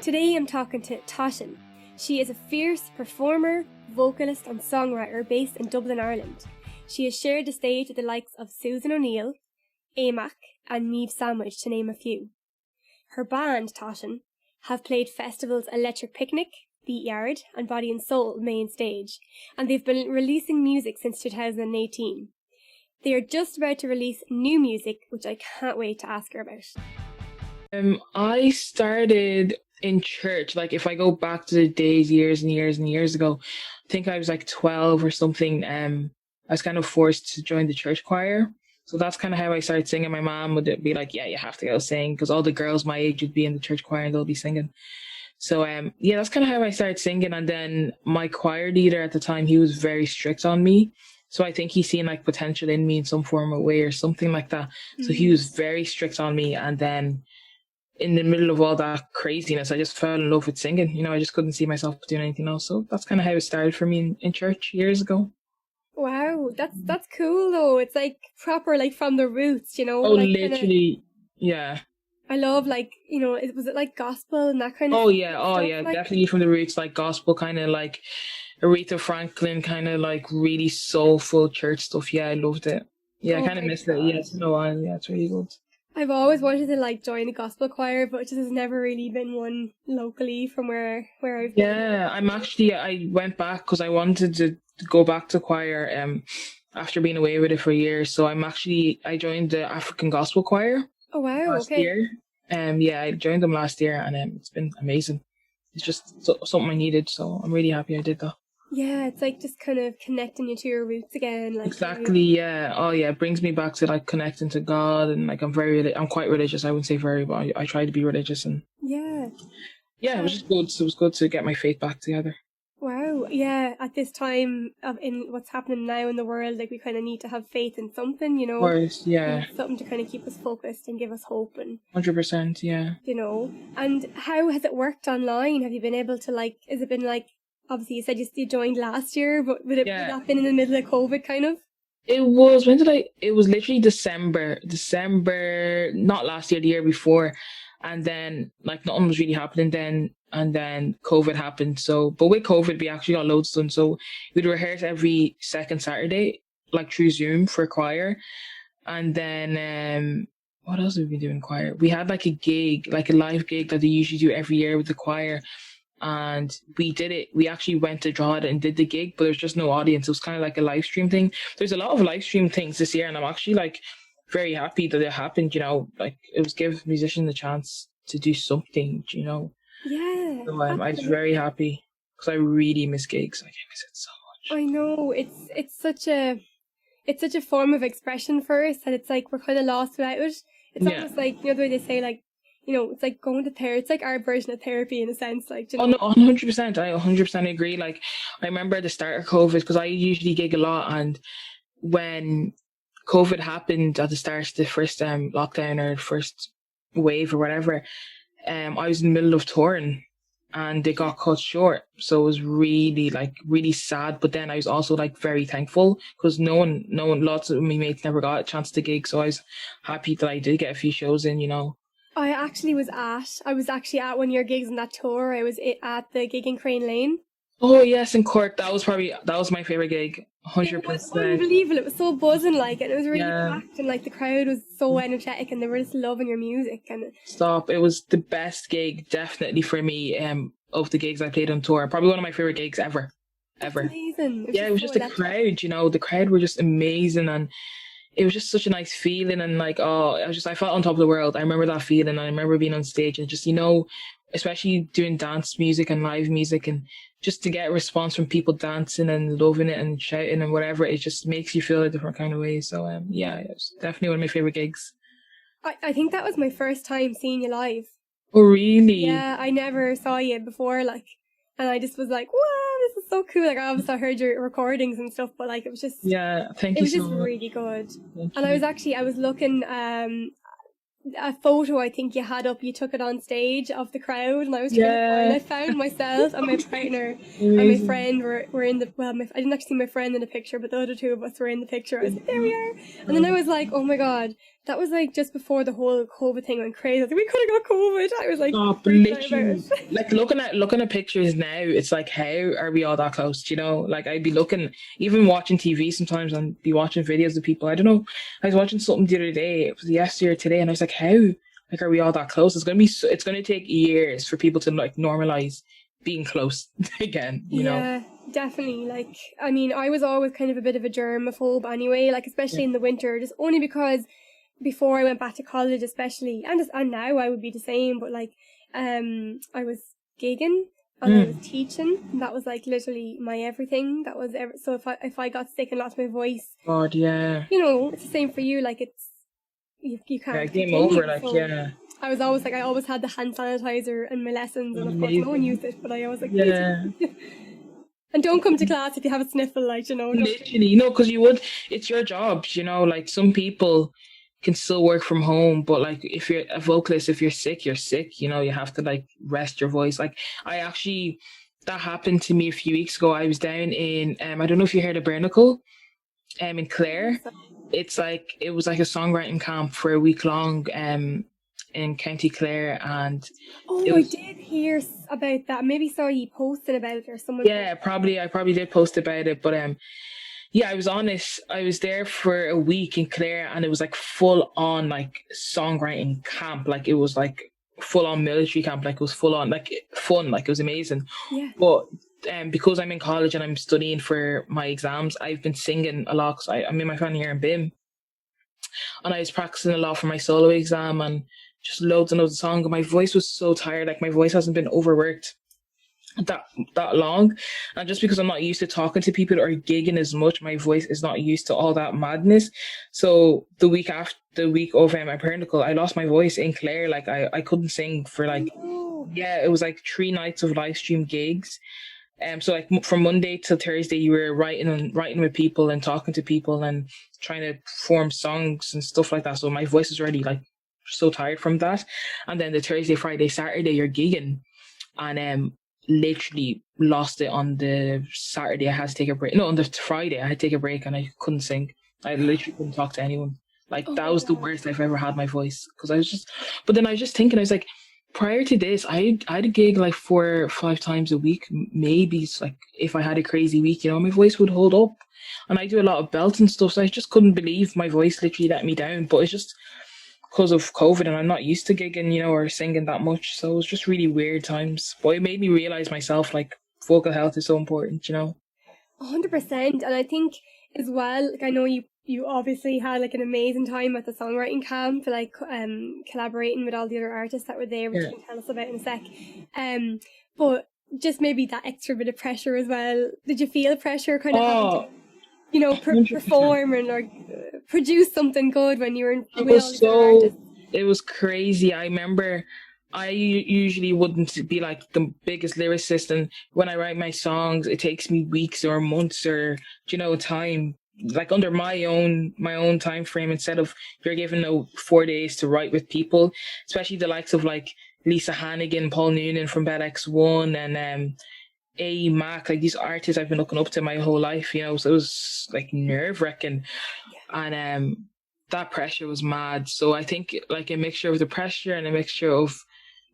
Today I'm talking to Toshin. She is a fierce performer, vocalist and songwriter based in Dublin, Ireland. She has shared the stage with the likes of Susan O'Neill, AeMak and Niamh Sandwich, to name a few. Her band, Toshin, have played festivals Electric Picnic, Beat Yard and Body and Soul main stage, and they've been releasing music since 2018. They are just about to release new music, which I can't wait to ask her about. I started in church. Like, if I go back to the days, years and years and years ago, I think I was like 12 or something. I was kind of forced to join the church choir. So that's kind of how I started singing. My mom would be like, yeah, you have to go sing, because all the girls my age would be in the church choir and they'll be singing. So yeah, that's kind of how I started singing. And then my choir leader at the time, he was very strict on me. So I think he seen like potential in me in some form or way or something like that. Mm-hmm. So he was very strict on me. And then in the middle of all that craziness, I just fell in love with singing. You know, I just couldn't see myself doing anything else. So that's kind of how it started for me in church years ago. Wow, that's cool though. It's like proper, like from the roots, you know. Oh, like literally, yeah. I love, like, you know, was it like gospel and that kind of stuff? Oh yeah, like? definitely from the roots, like gospel, kind of like Aretha Franklin, kind of like really soulful church stuff. Yeah, I loved it. Yeah, I kind of missed it. Yeah, it's been a while. Yeah, it's really good. I've always wanted to like join a gospel choir, but it just has never really been one locally from where I've been. Yeah, I went back because I wanted to go back to choir after being away with it for years. So I joined the African Gospel Choir. Oh wow, last year. Yeah, I joined them last year and it's been amazing. It's just something I needed, so I'm really happy I did that. Yeah, it's like just kind of connecting you to your roots again. Like, exactly, yeah. Oh yeah, it brings me back to like connecting to God, and like I'm quite religious. I wouldn't say very, but I try to be religious, and yeah, it was just good. So it was good to get my faith back together. Wow, yeah. At this time in what's happening now in the world, like we kind of need to have faith in something, you know. Of course, yeah. Something to kind of keep us focused and give us hope, and 100%, yeah. You know. And how has it worked online? Have you been able to has it been like? Obviously, you said you joined last year, but would that been in the middle of COVID, kind of? It was, it was literally December, not last year, the year before. And then, like, nothing was really happening then. And then COVID happened. So, but with COVID, we actually got loads done. So we'd rehearse every second Saturday, like through Zoom for choir. And then, what else have we been doing choir? We had like a gig, like a live gig that they usually do every year with the choir. And we did it. We actually went to Drogheda and did the gig, but there's just no audience. It was kind of like a live stream thing. There's a lot of live stream things this year, and I'm actually like very happy that it happened. You know, like it was give musicians a chance to do something. You know. Yeah. So I was very happy because I really miss gigs. Like, I miss it so much. I know it's such a form of expression for us, and it's like we're kind of lost without it. It's almost like, you know, the way they say, like, you know, it's like going to therapy. It's like our version of therapy in a sense, like, you know. Oh no, 100%. I 100% agree. Like, I remember at the start of COVID, because I usually gig a lot, and when COVID happened at the start of the first lockdown or first wave or whatever, I was in the middle of touring, and it got cut short. So it was really sad. But then I was also like very thankful because lots of my mates never got a chance to gig. So I was happy that I did get a few shows in, you know. I was actually at one of your gigs on that tour. I was at the gig in Crane Lane. Oh yes, in Cork. That was my favourite gig. 100%. It was unbelievable. It was so buzzing, like, and it was really packed, and like the crowd was so energetic, and they were just loving your music. And it was the best gig, definitely for me. Of the gigs I played on tour, probably one of my favourite gigs ever. Amazing. It was just the crowd. You know, the crowd were just amazing, and it was just such a nice feeling, and like, I felt on top of the world. I remember that feeling, and I remember being on stage and just, you know, especially doing dance music and live music, and just to get a response from people dancing and loving it and shouting and whatever, it just makes you feel a different kind of way. So yeah, it was definitely one of my favorite gigs. I think that was my first time seeing you live. Oh really? Yeah, I never saw you before, like, and I just was like, wow, this is so cool. Like, I obviously heard your recordings and stuff, but like, it was just... Yeah, thank you so much. It was just really good. And I was looking, a photo I think you had up, you took it on stage of the crowd, and I was trying to find, I found myself and my partner and my friend were in the, I didn't actually see my friend in the picture, but the other two of us were in the picture. I was like, there we are. And then I was like, oh my God, That was like just before the whole COVID thing went crazy. I was like, we could have got COVID. I was like, Oh, freaking out about literally, it. like looking at pictures now, it's like, how are we all that close? You know, like I'd be looking, even watching TV sometimes, and be watching videos of people. I don't know. I was watching something the other day. It was yesterday or today, and I was like, how? Like, are we all that close? It's gonna be. It's gonna take years for people to like normalize being close again. You know. Yeah, definitely. Like, I mean, I was always kind of a bit of a germaphobe anyway, like, especially in the winter, just only because before I went back to college, especially, and now I would be the same, but like, I was gigging and I was teaching, and that was like literally my everything. That was so if I got sick and lost my voice, God, yeah. you know, it's the same for you. Like, it's you can't Yeah, game continue. over. Like, So yeah. I was always like, I always had the hand sanitizer in my lessons, and of course no one used it, but I always like, Yeah. and don't come to class if you have a sniffle, like, you know. Literally, you know, because you would. It's your job, you know. Like some people can still work from home, but like if you're a vocalist, if you're sick, you're sick. You know, you have to like rest your voice. Like that happened to me a few weeks ago. I was down in I don't know if you heard of Hibernacle, in Clare. It was like a songwriting camp for a week long, in County Clare, and I did hear about that. Maybe saw you posted about it or someone. Yeah, I probably did post about it, but yeah, I was on it. I was there for a week in Clare, and it was like full on like songwriting camp. Like it was like full on military camp. Like it was full on like fun. Like it was amazing. Yeah. But because I'm in college and I'm studying for my exams, I've been singing a lot. Cause I'm in my final year in BIMM, and I was practicing a lot for my solo exam and just loads and loads of songs. And my voice was so tired. Like my voice hasn't been overworked that long, and just because I'm not used to talking to people or gigging as much, my voice is not used to all that madness. So the week of my Hibernacle, I lost my voice in Clare. Like I couldn't sing for like it was like 3 nights of live stream gigs. So like from Monday till Thursday, you were writing with people and talking to people and trying to form songs and stuff like that. So my voice is already like so tired from that. And then the Thursday, Friday, Saturday, you're gigging, and literally lost it on the Saturday. I had to take a break. No, on the Friday I had to take a break, and I couldn't sing. I literally couldn't talk to anyone. Like that was the worst I've ever had my voice, because but then I was just thinking, I was like, prior to this, I'd a gig like 4 or 5 times a week, maybe. It's like if I had a crazy week, you know, my voice would hold up, and I do a lot of belts and stuff, so I just couldn't believe my voice literally let me down. But it's just because of COVID, and I'm not used to gigging, you know, or singing that much. So it was just really weird times. But it made me realize myself, like, vocal health is so important, you know. 100%. And I think as well, like, I know you obviously had like an amazing time at the songwriting camp, like collaborating with all the other artists that were there, which you can tell us about in a sec. But just maybe that extra bit of pressure as well. Did you feel pressure kind of having to, you know, perform and or produce something good when you were with all these other artists? It was crazy. I remember I usually wouldn't be like the biggest lyricist, and when I write my songs, it takes me weeks or months or, you know, time, like under my own time frame, instead of you're given 4 days to write with people, especially the likes of like Lisa Hannigan, Paul Noonan from Bed X1, and AeMak, like these artists I've been looking up to my whole life, you know. So it was like nerve-wracking, and that pressure was mad. So I think like a mixture of the pressure and a mixture of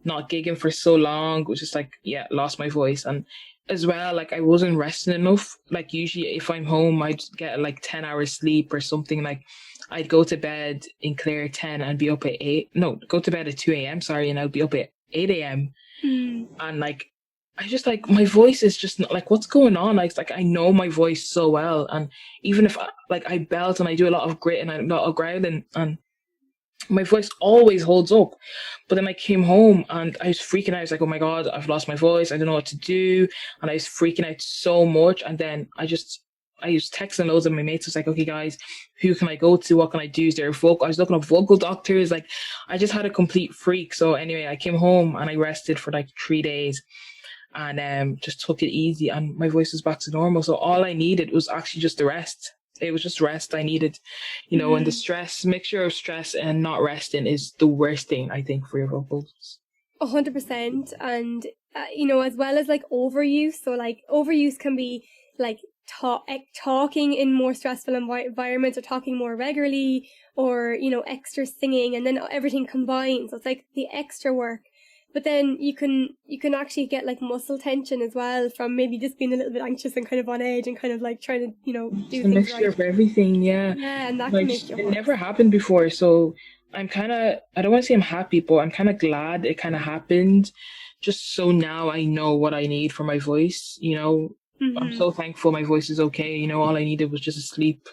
not gigging for so long was just like, lost my voice. And as well, like I wasn't resting enough. Like usually if I'm home, I'd get like 10 hours sleep or something. Like I'd go to bed in Clare at 10 and be up at go to bed at 2 a.m. sorry, and I'd be up at 8 a.m. And like I just like, my voice is just not, like, what's going on? Like, it's like I know my voice so well, and even if I belt and I do a lot of grit and a lot of growling, and my voice always holds up. But then I came home and I was freaking out. I was like, oh my God, I've lost my voice. I don't know what to do. And I was freaking out so much. And then I was texting loads of my mates. I was like, okay, guys, who can I go to? What can I do? Is there a vocal? I was looking up vocal doctors. Like, I just had a complete freak. So anyway, I came home and I rested for like 3 days. And just took it easy, and my voice was back to normal. So all I needed was actually just the rest. It was just rest I needed, you know. And the mixture of stress and not resting is the worst thing, I think, for your vocals. 100%. And you know, as well as like overuse. So like overuse can be like talking in more stressful environments, or talking more regularly, or, you know, extra singing, and then everything combines. So it's like the extra work. But then you can actually get like muscle tension as well from maybe just being a little bit anxious and kind of on edge and kind of like trying to, you know, do It's a things mixture right. of everything, yeah. Yeah, and that Like, can make you it hard. never happened before, so I don't want to say I'm happy, but I'm kind of glad it kind of happened. Just so now I know what I need for my voice, you know. I'm so thankful my voice is okay. You know, all I needed was just to sleep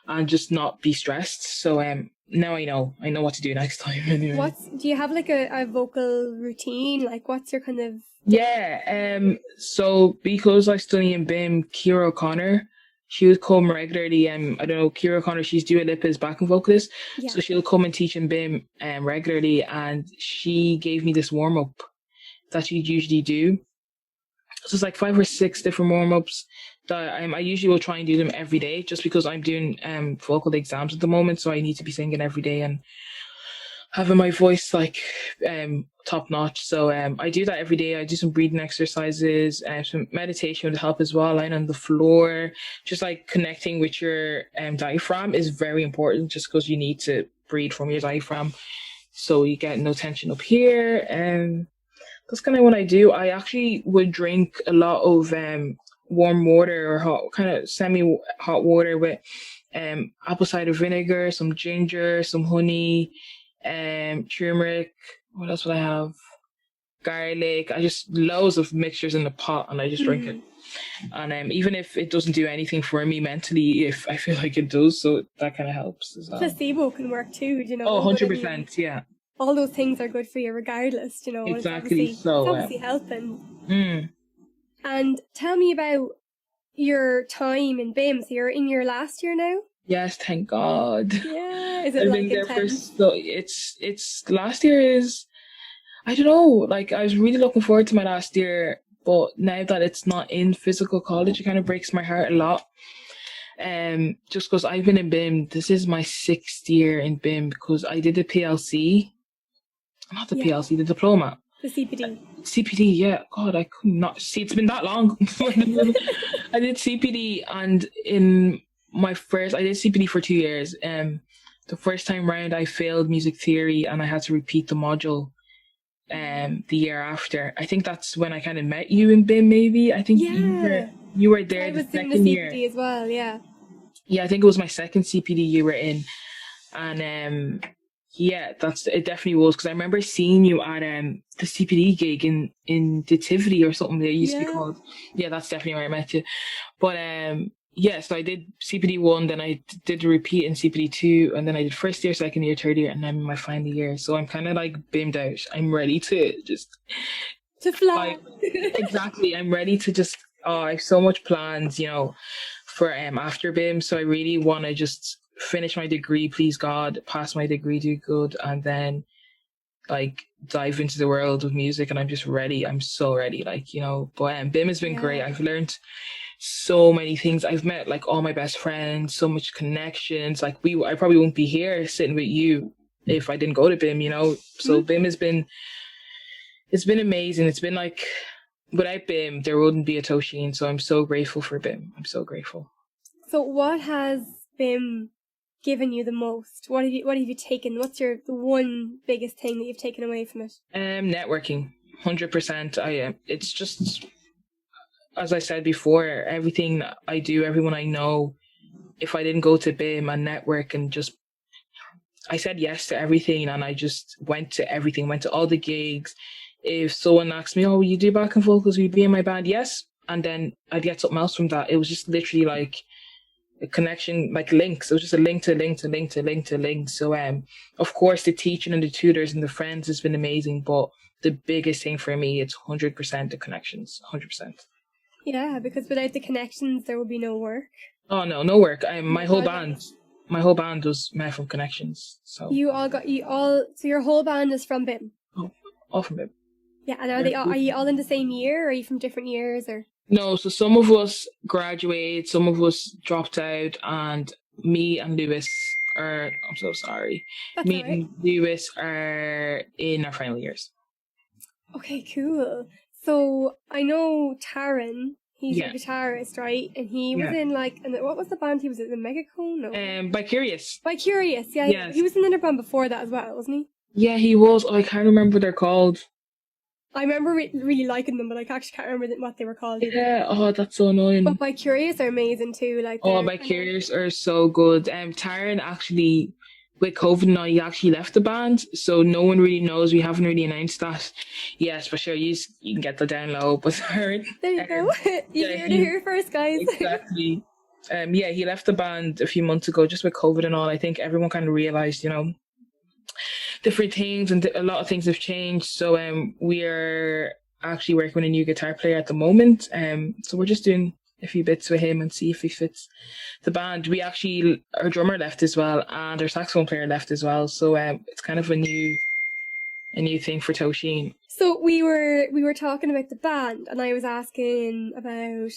and just not be stressed. So now I know what to do next time anyway. Do you have like a vocal routine? Like, what's your kind of... Yeah, so because I study in BIMM, Ciara O'Connor, she would come regularly. I don't know, Ciara O'Connor, she's Dua Lipa's backing vocalist. Yeah. So she'll come and teach in BIMM regularly, and she gave me this warm up that she'd usually do. So it's like 5 or 6 different warm ups that I usually will try and do them every day, just because I'm doing vocal exams at the moment, so I need to be singing every day and having my voice like top notch. So I do that every day. I do some breathing exercises, some meditation would help as well, lying on the floor. Just like connecting with your diaphragm is very important, just because you need to breathe from your diaphragm so you get no tension up here. That's kind of what I do. I actually would drink a lot of warm water or hot, kind of semi-hot water with apple cider vinegar, some ginger, some honey, turmeric. What else would I have? Garlic. I just loads of mixtures in the pot, and I just drink it. And even if it doesn't do anything for me mentally, if I feel like it does, so that kind of helps as well. Placebo can work too, you know. Oh, 100%, yeah. All those things are good for you regardless, you know. Exactly. It's obviously helping. Mm. And tell me about your time in BIMM. So you're in your last year now? Yes, thank God. Yeah, is it I've like been there intense? it's last year is, I don't know, like I was really looking forward to my last year, but now that it's not in physical college, it kind of breaks my heart a lot. Just because I've been in BIMM, this is my 6th year in BIMM, because I did the PLC, not the PLC, the diploma. The CPD. CPD, yeah. God, I could not see. It's been that long. I did CPD, and I did CPD for 2 years. The first time round, I failed music theory, and I had to repeat the module. The year after, I think that's when I kind of met you in BIMM. Maybe I think you were there the second year. I was doing the CPD as well. Yeah. Yeah, I think it was my second CPD you were in, and yeah, it definitely was, because I remember seeing you at the CPD gig in the Tivoli or something that used to be called. Yeah, that's definitely where I met you. But yeah, so I did CPD 1, then I did the repeat in CPD 2, and then I did first year, second year, third year, and I'm in my final year. So I'm kind of like BIMMed out. I'm ready to just fly. Exactly. I'm ready to just. Oh, I have so much plans, you know, for after BIMM. So I really want to just finish my degree, please God, pass my degree, do good, and then like dive into the world of music. And I'm just ready. I'm so ready, like, you know. But BIMM has been great. I've learned so many things. I've met like all my best friends, so much connections. Like I probably wouldn't be here sitting with you if I didn't go to BIMM, you know. So BIMM has been, it's been amazing. It's been like, without BIMM there wouldn't be a Toshín. So I'm so grateful for BIMM. I'm so grateful. So what has BIMM given you the most? What have you taken? What's the one biggest thing that you've taken away from it? Networking, 100%. It's just, as I said before, everything I do, everyone I know, if I didn't go to BIMM and network and just, I said yes to everything, and I just went to everything, went to all the gigs. If someone asked me, oh, will you do backing vocals, will you be in my band? Yes. And then I'd get something else from that. It was just literally like a connection, like links. It was just a link to link to link to link to link. So of course the teaching and the tutors and the friends has been amazing, but the biggest thing for me, it's 100% the connections. 100%. Yeah, because without the connections there would be no work. Oh no work. My whole band was met from connections. So so your whole band is from BIMM? Oh, all from BIMM. Yeah, and are you all in the same year, or are you from different years, or? No, so some of us graduated, some of us dropped out, and me and Lewis are, I'm so sorry. That's me all right. and Lewis are in our final years. Okay, cool. So I know Taran He's your Yeah. guitarist, right? And he was Yeah. in like, and what was the band he was in? The Megacone? No. Bicurious. Bicurious, yeah. Yes. He was in another band before that as well, wasn't he? Yeah, he was. Oh, I can't remember what they're called. I remember really liking them, but I actually can't remember what they were called either. Yeah, oh, that's so annoying. But Bicurious are amazing too. Like, oh, Bicurious are so good. Taran actually, with COVID now, he actually left the band, so no one really knows. We haven't really announced that. Yes, for sure. You can get the down low, but Taran. There you go. You heard it here first, guys. Exactly. Yeah, he left the band a few months ago, just with COVID and all. I think everyone kind of realized, different things, and a lot of things have changed. So we are actually working with a new guitar player at the moment. So we're just doing a few bits with him and see if he fits the band. Our drummer left as well, and our saxophone player left as well. So it's kind of a new thing for Toshín. So we were talking about the band, and I was asking about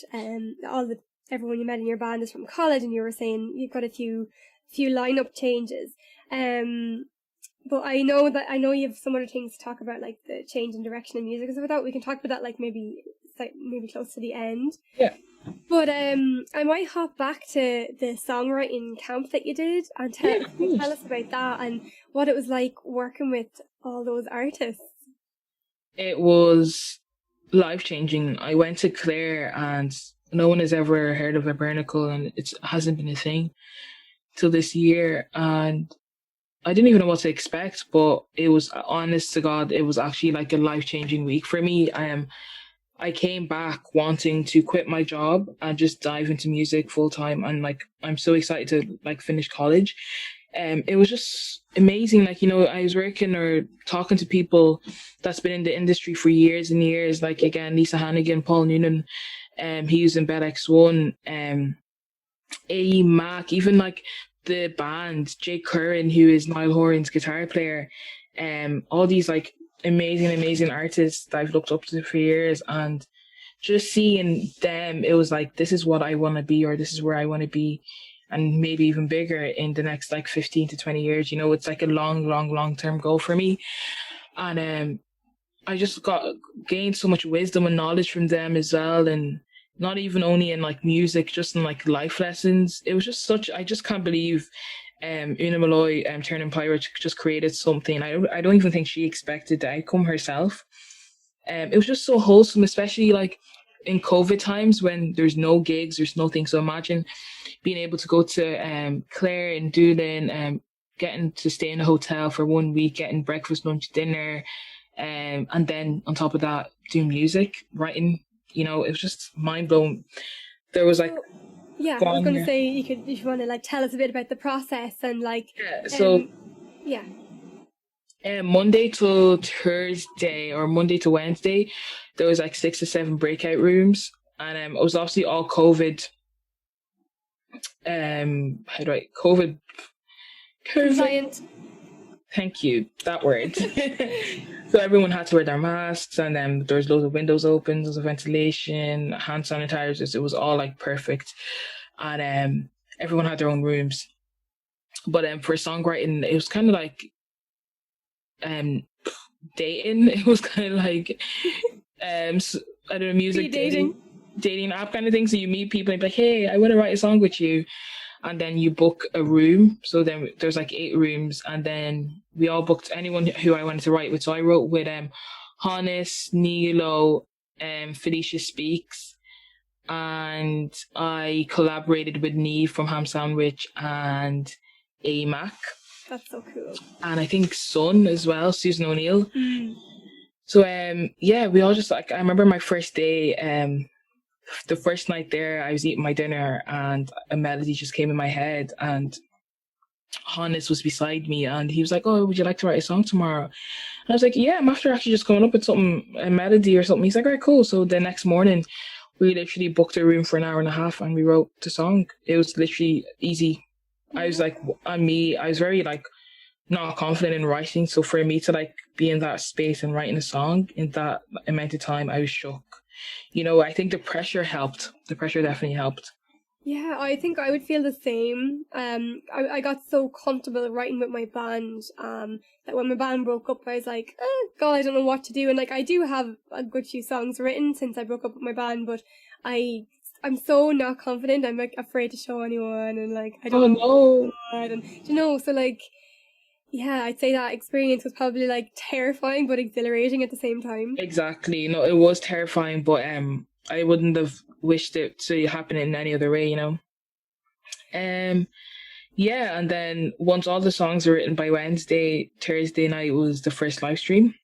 everyone you met in your band is from college, and you were saying you've got a few lineup changes. But I know you have some other things to talk about, like the change in direction of music and stuff like that. We can talk about that like maybe close to the end. Yeah. But I might hop back to the songwriting camp that you did and tell us about that and what it was like working with all those artists. It was life-changing. I went to Clare, and no one has ever heard of Hibernacle, and it hasn't been a thing till this year, and I didn't even know what to expect, but it was, honest to God, it was actually like a life-changing week for me. I came back wanting to quit my job and just dive into music full-time, and like I'm so excited to like finish college. It was just amazing. Like, I was working or talking to people that's been in the industry for years and years, like, again, Lisa Hannigan, Paul Noonan, he was in Bed X1, AeMak, even like the band, Jake Curran, who is Niall Horan's guitar player, all these like amazing artists that I've looked up to for years, and just seeing them, it was like, this is what I want to be, or this is where I want to be, and maybe even bigger in the next like 15 to 20 years. It's like a long-term goal for me. And I just gained so much wisdom and knowledge from them as well, and not even only in like music, just in like life lessons. It was just I just can't believe Una Malloy, Taran Plouzane-Brady just created something. I don't even think she expected the outcome herself. It was just so wholesome, especially like in COVID times when there's no gigs, there's nothing. So imagine being able to go to Clare and Dublin, getting to stay in a hotel for 1 week, getting breakfast, lunch, dinner, and then on top of that, doing music, writing. It was just mind blowing. There was like, yeah, I was going to say if you want to like tell us a bit about the process and like Monday to Thursday or Monday to Wednesday, there was like 6 to 7 breakout rooms, and it was obviously all COVID. COVID compliant. Thank you, that word. So everyone had to wear their masks, and then there was loads of windows open, loads of ventilation, hand sanitizers. It was all like perfect, and everyone had their own rooms. But for songwriting, it was kind of like dating. It was kind of like I don't know, music dating app kind of thing. So you meet people and be like, hey, I want to write a song with you. And then you book a room. So then there's like 8 rooms, and then we all booked anyone who I wanted to write with. So I wrote with Hannes, Nilo, Felicia Speaks, and I collaborated with Neve from Ham Sandwich and AeMak. That's so cool. And I think Sun as well, Susan O'Neill. So we all just like, I remember my first day, the first night there, I was eating my dinner and a melody just came in my head, and Hannes was beside me, and he was like, oh, would you like to write a song tomorrow? And I was like, yeah, I'm after actually just coming up with something, a melody or something. He's like, all right, cool. So the next morning, we literally booked a room for an hour and a half, and we wrote the song. It was literally easy. I was like, I was very like not confident in writing. So for me to like be in that space and writing a song in that amount of time, I was shook. I think the pressure helped. The pressure definitely helped. Yeah, I think I would feel the same. I got so comfortable writing with my band that when my band broke up, I was like, God, I don't know what to do. And like, I do have a good few songs written since I broke up with my band, but I'm so not confident. I'm like afraid to show anyone, and like I Oh don't know no. what, and so like yeah, I'd say that experience was probably like terrifying but exhilarating at the same time. Exactly. No, it was terrifying, but I wouldn't have wished it to happen in any other way, you know. Um, yeah, and then once all the songs were written by Wednesday, Thursday night was the first live stream,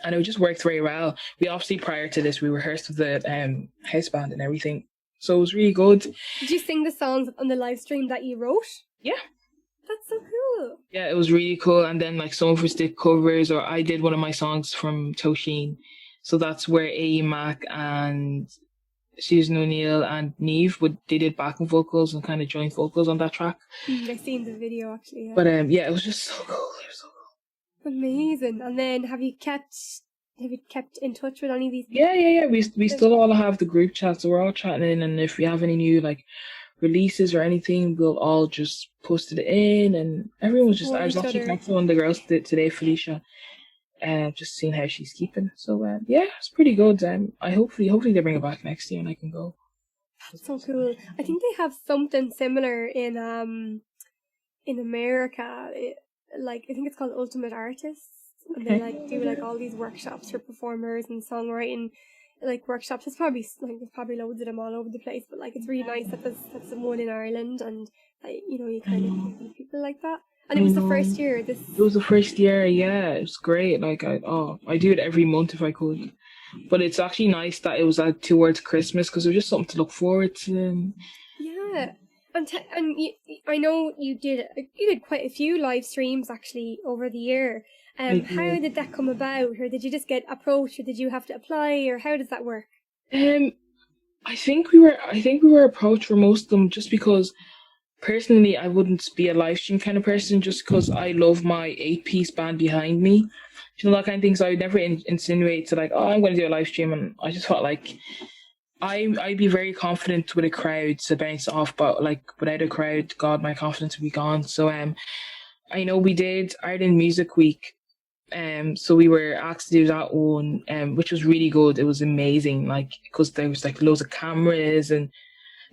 and it just worked very well. We obviously prior to this we rehearsed with the house band and everything, so it was really good. Did you sing the songs on the live stream that you wrote? Yeah. That's so cool. Yeah, it was really cool. And then like some of us did covers, or I did one of my songs from Toshín. So that's where AeMak and Susan O'Neill and Neve they did backing vocals and kind of joint vocals on that track. I've seen the video actually. Yeah. But yeah, it was just so cool. It was so cool. Amazing. And then have you kept in touch with any of these people? Yeah. We still all have the group chat, so we're all chatting in, and if we have any new like releases or anything, we'll all just post it in, and everyone was just I was actually talking to one of the girls today, Felicia, just seeing how she's keeping. So yeah, it's pretty good. I hopefully they bring it back next year and I can go. That's so cool. I think they have something similar in America. Like I think it's called Ultimate Artists, and they like do like all these workshops for performers and songwriting. Like workshops, there's probably loads of them all over the place, but like it's really nice that that's the one in Ireland, and you know, you kind of meet people like that. And it was the first year. It was the first year, yeah. It was great. Like I do it every month if I could, but it's actually nice that it was towards Christmas because it was just something to look forward to. Yeah, and I know you did quite a few live streams actually over the year. How did that come about, or did you just get approached, or did you have to apply, or how does that work? I think we were approached for most of them, just because personally I wouldn't be a live stream kind of person, just because I love my 8-piece band behind me, you know, that kind of thing. So I would never insinuate to like, oh, I'm going to do a live stream, and I just felt like I'd be very confident with a crowd to bounce off, but like without a crowd, God, my confidence would be gone. So I know we did Ireland Music Week. So we were asked to do that one, which was really good. It was amazing, like, because there was like loads of cameras, and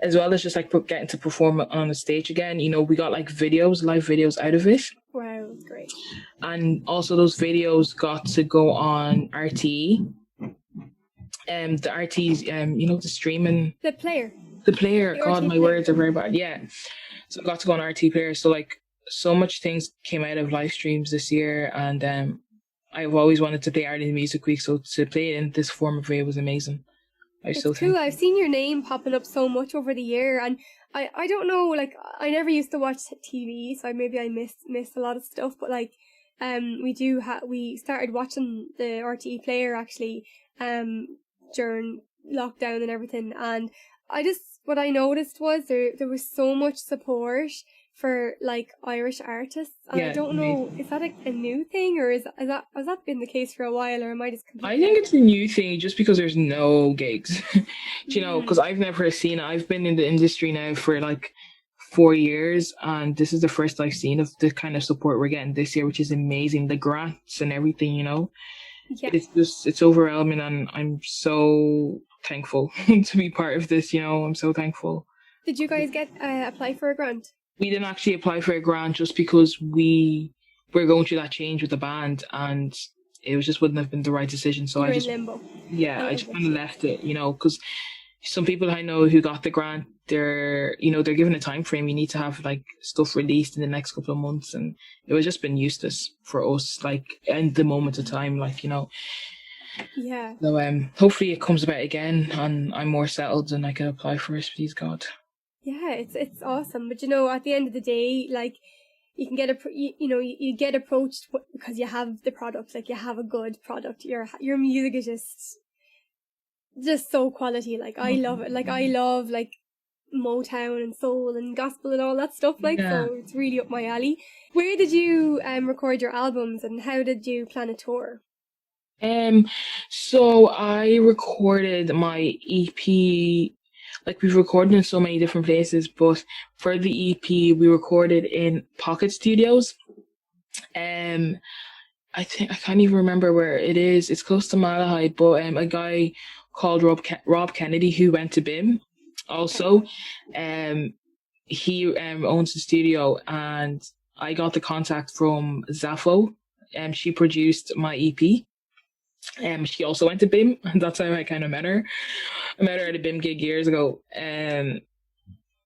as well as just like getting to perform on the stage again. You know, we got like live videos out of it. Wow, that's great. And also those videos got to go on RTE. The RTE's, you know, the streaming. The player. God, my words are very bad. Yeah. So I got to go on RTE player. So like, so much things came out of live streams this year, and I've always wanted to play Ireland Music Week, so to play it in this form of way was amazing. It's cool. I've seen your name popping up so much over the year, and I don't know, like I never used to watch TV, so maybe I missed a lot of stuff, but like we started watching the RTE player actually during lockdown and everything, and what I noticed was there was so much support for like Irish artists, and I don't know, is that a new thing, or has that been the case for a while, or am I just completely... I think it's a new thing just because there's no gigs. You know, because I've never seen it. I've been in the industry now for like 4 years, and this is the first I've seen of the kind of support we're getting this year, which is amazing. The grants and everything, you know. Yeah. It's overwhelming, and I'm so thankful to be part of this, you know. I'm so thankful. Did you guys apply for a grant? We didn't actually apply for a grant just because we were going through that change with the band, and it just wouldn't have been the right decision. So I just kind of left it, you know, because some people I know who got the grant, they're given a time frame. You need to have like stuff released in the next couple of months, and it was just been useless for us, like in the moment of time, like, you know. Yeah. So hopefully it comes about again, and I'm more settled and I can apply for it, please God. Yeah, it's awesome, but you know, at the end of the day, like you can get you get approached because you have the product, like you have a good product. Your music is just so quality. Like I love it. Like I love like Motown and soul and gospel and all that stuff. Like so, it's really up my alley. Where did you record your albums, and how did you plan a tour? So I recorded my EP. Like, we've recorded in so many different places, but for the EP, we recorded in Pocket Studios. I think I can't even remember where it is. It's close to Malahide, but a guy called Rob Kennedy, who went to BIMM also. He owns the studio, and I got the contact from Zapho. She produced my EP. She also went to BIMM, and that's how I kind of met her. I met her at a BIMM gig years ago.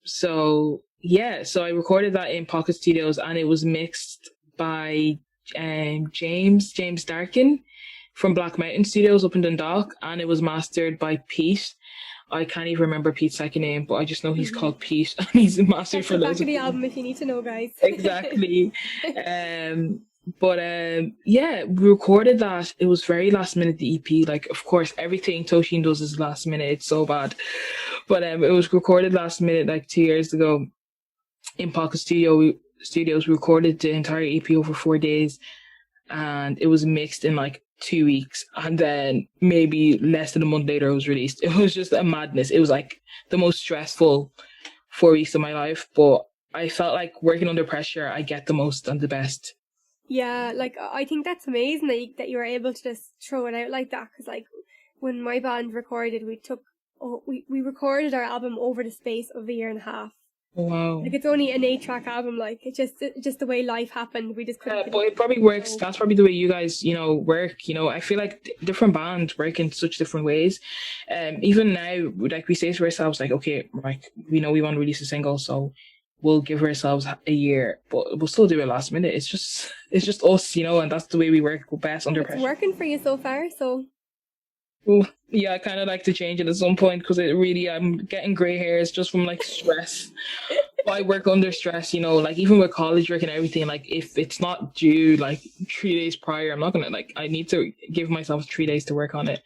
So I recorded that in Pocket Studios, and it was mixed by James Darkin from Black Mountain Studios up in Dundalk, and it was mastered by Pete. I can't even remember Pete's second name, but I just know he's called Pete, and he's mastered for loads of the album if you need to know, guys. Exactly. We recorded that. It was very last minute, the EP. Like, of course, everything Toshín does is last minute. It's so bad. But it was recorded last minute, like 2 years ago in Pocket Studios. We recorded the entire EP over 4 days, and it was mixed in like 2 weeks. And then maybe less than a month later, it was released. It was just a madness. It was like the most stressful 4 weeks of my life. But I felt like working under pressure, I get the most and the best. Yeah, like I think that's amazing that you were able to just throw it out like that. Because like when my band recorded, we recorded our album over the space of 1.5 years. Wow. Like it's only an 8-track album. Like it's just the way life happened. We just couldn't. Yeah, but it probably works. That's probably the way you guys, work. I feel like different bands work in such different ways. Even now, like we say to ourselves, like, okay, like we know we want to release a single, so we'll give ourselves a year, but we'll still do it last minute. It's just us, and that's the way we work best under pressure. It's working for you so far, so. Well, yeah, I kind of like to change it at some point because I'm getting grey hairs just from like stress. I work under stress, like even with college work and everything, like if it's not due like 3 days prior, I'm not going to I need to give myself 3 days to work on it.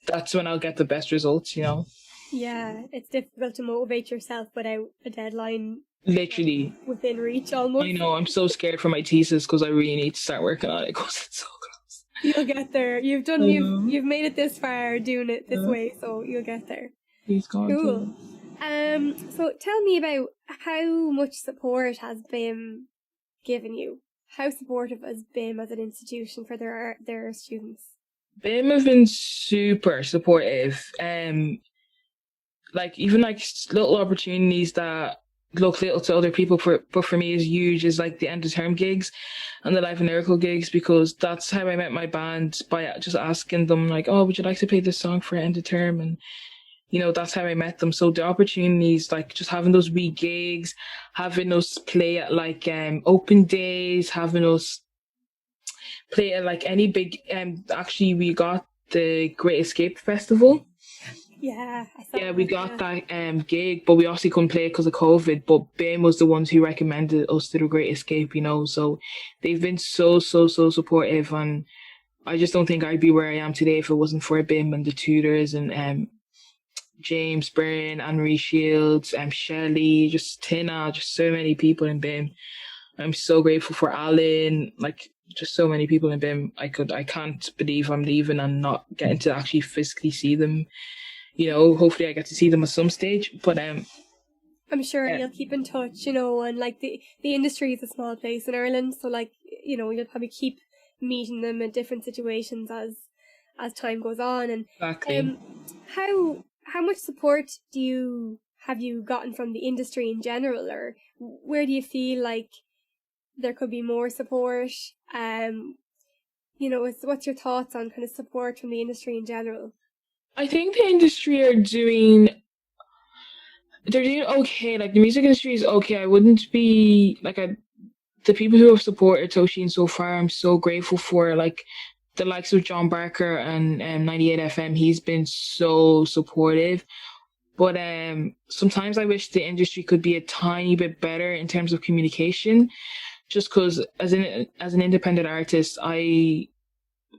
That's when I'll get the best results, Yeah, it's difficult to motivate yourself without a deadline. Literally. Within reach almost. I know, I'm so scared for my thesis because I really need to start working on it because it's so close. You'll get there. You've made it this far doing it this way, so you'll get there. He's gone. Cool. So tell me about how much support has BIMM given you? How supportive has BIMM as an institution for their students? BIMM have been super supportive. Like even like little opportunities that look little to other people, but for me is huge, is like the end of term gigs and the Live and Lyrical gigs, because that's how I met my band, by just asking them like, oh, would you like to play this song for end of term? And that's how I met them. So the opportunities, like just having those wee gigs, having us play at like open days, having us play at like any big actually we got the Great Escape Festival. Yeah, we got that gig, but we obviously couldn't play it because of COVID. But BIMM was the ones who recommended us to the Great Escape, so they've been so supportive, and I just don't think I'd be where I am today if it wasn't for BIMM and the tutors and James Byrne, Anne-Marie Shields, Shelley, just Tina, just so many people in BIMM. I'm so grateful for Alan, like just so many people in BIMM. I can't believe I'm leaving and not getting to actually physically see them. Hopefully I get to see them at some stage, but I'm sure you'll keep in touch, and like the industry is a small place in Ireland, so like, you'll probably keep meeting them in different situations as time goes on. And exactly. How much support have you gotten from the industry in general, or where do you feel like there could be more support? What's your thoughts on kind of support from the industry in general? I think the industry they're doing okay. Like the music industry is okay. I wouldn't be like the people who have supported Toshín so far. I'm so grateful for, like the likes of John Barker and 98 FM. He's been so supportive. But sometimes I wish the industry could be a tiny bit better in terms of communication. Just because as an independent artist, I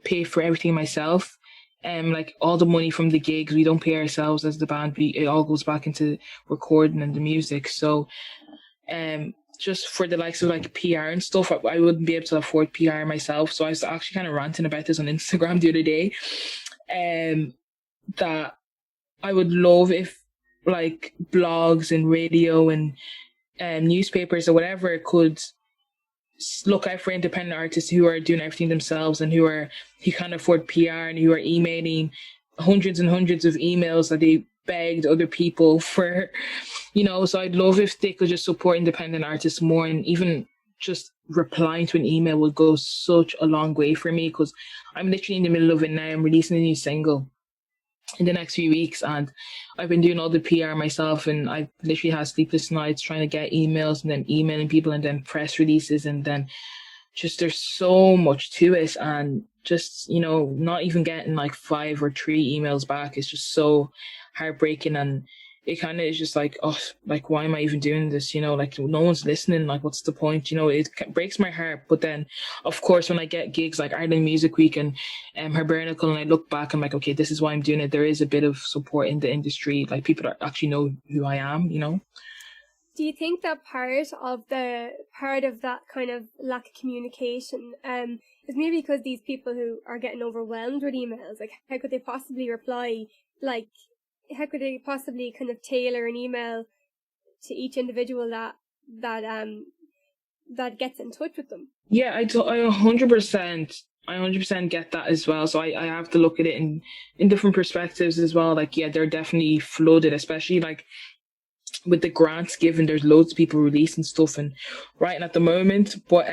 pay for everything myself. Like all the money from the gigs, we don't pay ourselves as the band. It all goes back into recording and the music. So, just for the likes of like PR and stuff, I wouldn't be able to afford PR myself. So I was actually kind of ranting about this on Instagram the other day. That I would love if like blogs and radio and newspapers or whatever could look out for independent artists who are doing everything themselves and who can afford PR and who are emailing hundreds and hundreds of emails that they begged other people for, so I'd love if they could just support independent artists more, and even just replying to an email would go such a long way for me, because I'm literally in the middle of it now. I'm releasing a new single in the next few weeks, and I've been doing all the PR myself, and I've literally had sleepless nights trying to get emails and then emailing people and then press releases, and then just there's so much to it, and just not even getting like 5 or 3 emails back is just so heartbreaking. And it kind of is just like, oh, like, why am I even doing this? Like, no one's listening. Like, what's the point? It breaks my heart. But then, of course, when I get gigs like Ireland Music Week and Hibernacle, and I look back, I'm like, okay, this is why I'm doing it. There is a bit of support in the industry. Like, people that actually know who I am. Do you think that part of that kind of lack of communication is maybe because these people who are getting overwhelmed with emails, like, how could they possibly reply? Like, how could they possibly kind of tailor an email to each individual that gets in touch with them? Yeah, I 100%. I 100% get that as well. So I have to look at it in different perspectives as well. Like, yeah, they're definitely flooded, especially like with the grants given. There's loads of people releasing stuff and writing at the moment. But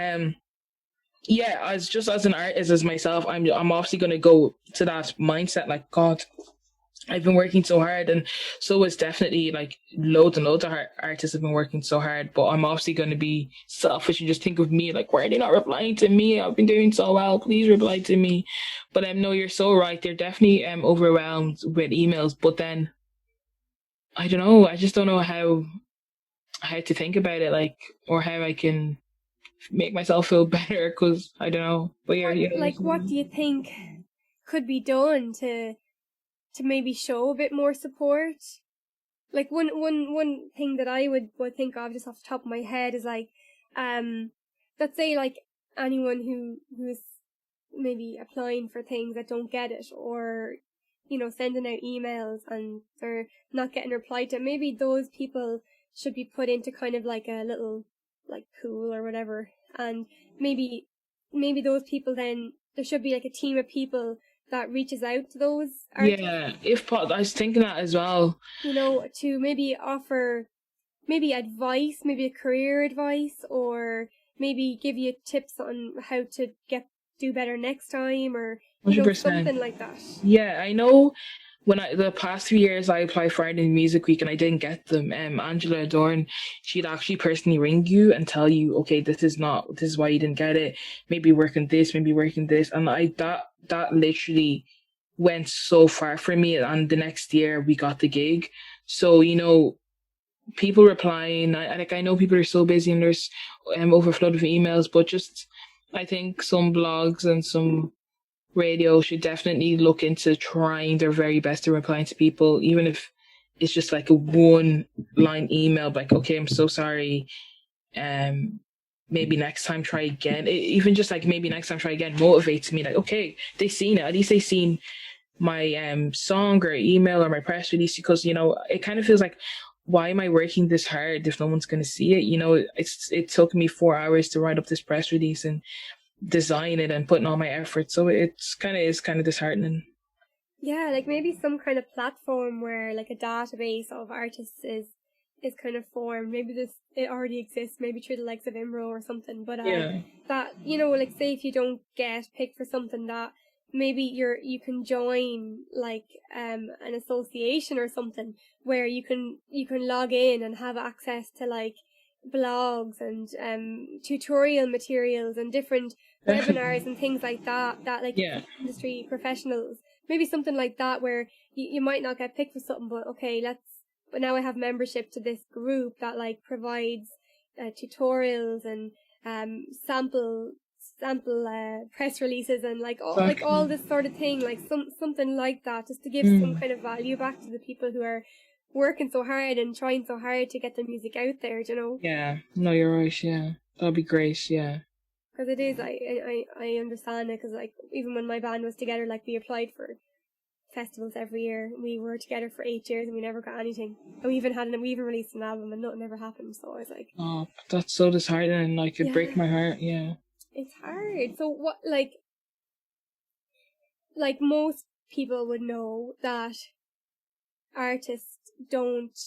yeah, as an artist, as myself, I'm obviously going to go to that mindset. Like, God, I've been working so hard, and so it's definitely like loads and loads of artists have been working so hard. But I'm obviously going to be selfish and just think of me, like, why are they not replying to me? I've been doing so well. Please reply to me. But no, you're so right. They're definitely overwhelmed with emails. But then I don't know. I just don't know how to think about it, like, or how I can make myself feel better, because I don't know. But what do you think could be done to maybe show a bit more support? Like, one thing that I would think of just off the top of my head is like, let's say like anyone who is maybe applying for things that don't get it, or sending out emails and they're not getting replied to, maybe those people should be put into kind of like a little like pool or whatever, and maybe those people, then there should be like a team of people that reaches out to those artists. Yeah, I was thinking that as well. To maybe offer advice, maybe a career advice, or maybe give you tips on how to do better next time, or 100%. Something like that. Yeah, I know. The past 3 years I applied for Ireland Music Week and I didn't get them. Angela Dorn, she'd actually personally ring you and tell you, okay, this is why you didn't get it. Maybe work on this, maybe work on this. And that literally went so far for me. And the next year we got the gig. So, people replying, I know people are so busy and there's overflow of emails, but just, I think some blogs and some radio should definitely look into trying their very best to reply to people, even if it's just like a 1-line email, like, okay, I'm so sorry, maybe next time try again. Even just like, maybe next time try again motivates me, like, okay, they seen it, at least they seen my song or email or my press release, because it kind of feels like, why am I working this hard if no one's going to see it? It took me 4 hours to write up this press release and design it and putting all my effort, so it's kind of disheartening. Yeah, like maybe some kind of platform where like a database of artists is kind of formed. Maybe it already exists, maybe through the likes of IMRO or something. But Yeah. that like, say if you don't get picked for something, that maybe you can join like an association or something where you can log in and have access to like blogs and tutorial materials and different webinars and things like that like industry professionals, maybe something like that, where you might not get picked for something, but okay, but now I have membership to this group that like provides tutorials and sample press releases and like all this sort of thing, like something like that, just to give some kind of value back to the people who are working so hard and trying so hard to get their music out there, Yeah, no, you're right. Yeah, that'd be great. Yeah, because it is. I understand it, because like even when my band was together, like we applied for festivals every year. We were together for 8 years and we never got anything. And we even released an album and nothing ever happened. So I was like, oh, that's so disheartening. Like, it breaks my heart. Yeah, it's hard. So what, like most people would know that artists don't,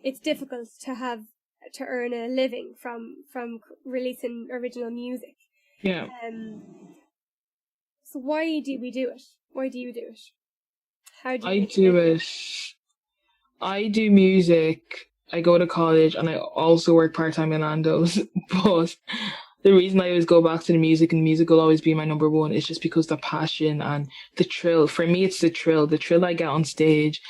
it's difficult to earn a living from releasing original music. Yeah. So why do we do it? Why do you do it? How do you I do it. I do music. I go to college and I also work part-time in Nando's. But the reason I always go back to the music, and music will always be my number one, is just because the passion and the thrill. For me, it's the thrill I get on stage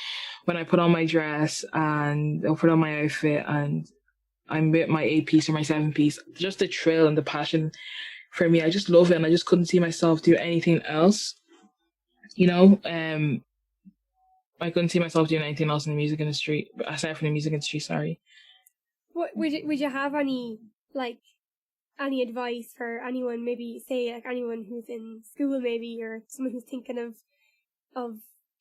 when I put on my dress and I put on my outfit and I'm with my 8-piece or my 7-piece. Just the thrill and the passion for me. I just love it, and I just couldn't see myself do anything else. You know, I couldn't see myself doing anything else in the music industry, aside from the music industry, sorry. What would you have any advice for anyone, maybe say like anyone who's in school maybe, or someone who's thinking of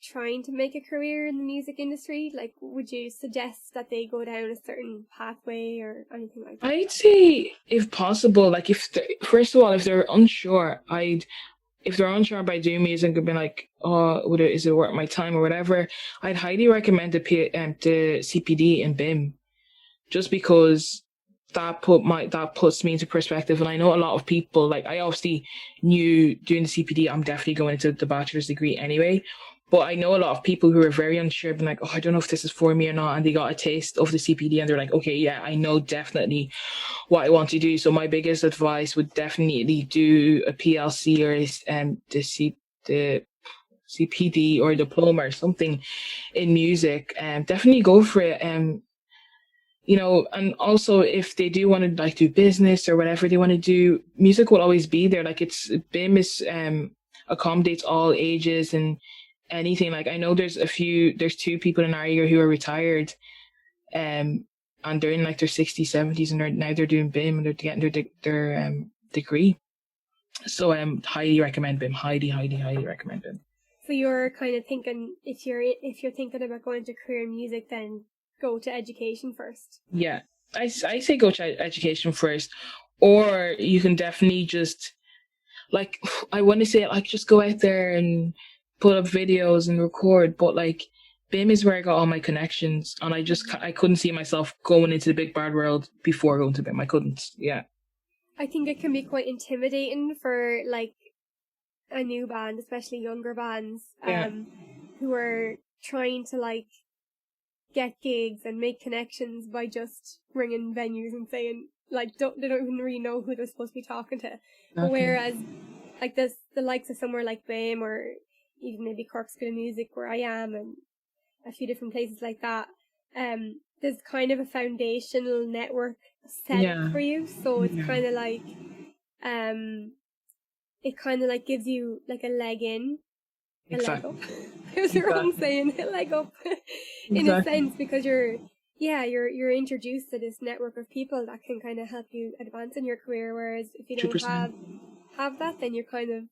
trying to make a career in the music industry? Like, would you suggest that they go down a certain pathway or anything like that? I'd say, if possible, like first of all, if they're unsure, if they're unsure about doing music and be like, oh, is it worth my time or whatever, I'd highly recommend the CPD and BIMM, just because that puts me into perspective. And I know a lot of people, like, I obviously knew doing the CPD, I'm definitely going into the bachelor's degree anyway. But I know a lot of people who are very unsure, being like, oh, I don't know if this is for me or not. And they got a taste of the CPD and they're like, okay, yeah, I know definitely what I want to do. So my biggest advice would definitely do a PLC or the CPD or diploma or something in music. Definitely go for it. You know, and also if they do want to like do business or whatever they want to do, music will always be there. Like, BIMM is accommodates all ages and anything. Like, I know there's 2 people in our year who are retired, and they're in like their 60s, 70s, and they're doing BIMM and they're getting their degree. So highly recommend BIMM. Highly recommend BIMM. So you're kind of thinking, if you're thinking about going to career in music, then go to education first. Yeah, I say go to education first, or you can definitely just, like, I want to say, like, just go out there and put up videos and record. But like, BIMM is where I got all my connections, and I couldn't see myself going into the big bad world before going to BIMM. I couldn't. Yeah. I think it can be quite intimidating for like a new band, especially younger bands, who are trying to like get gigs and make connections by just ringing venues and saying, like, they don't even really know who they're supposed to be talking to. Okay. Whereas like the likes of somewhere like BIMM, or even maybe Cork School of Music where I am, and a few different places like that, there's kind of a foundational network set for you. So it's kind of like it kind of like gives you like a leg in. Exactly. A leg up. It was the wrong saying, a leg up. In a sense, because you're introduced to this network of people that can kind of help you advance in your career, whereas if you don't 100%. have that, then you're kind of,